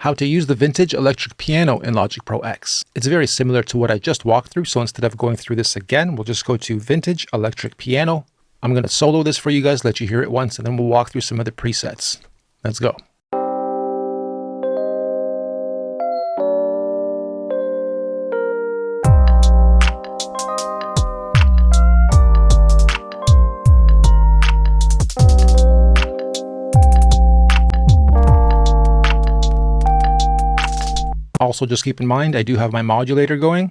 how to use the vintage electric piano in Logic Pro X. It's very similar to what I just walked through, so instead of going through this again, we'll just go to vintage electric piano. I'm going to solo this for you guys, let you hear it once, and then we'll walk through some of the presets. Let's go. Also, just keep in mind, I do have my modulator going,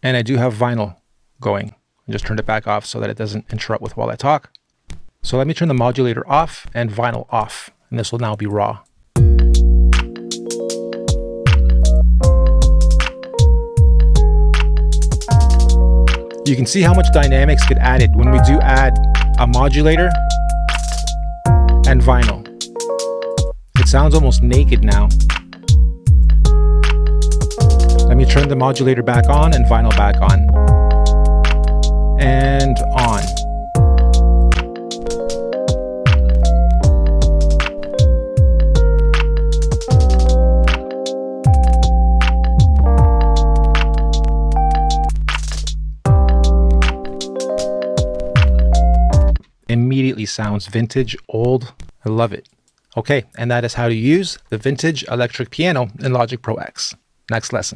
and I do have vinyl going. I just turned it back off so that it doesn't interrupt with while I talk. So let me turn the modulator off and vinyl off, and this will now be raw. You can see how much dynamics get added when we do add a modulator and vinyl. It sounds almost naked now. Let me turn the modulator back on and vinyl back on. And on. Immediately sounds vintage, old. I love it. Okay, and that is how to use the vintage electric piano in Logic Pro X. Next lesson.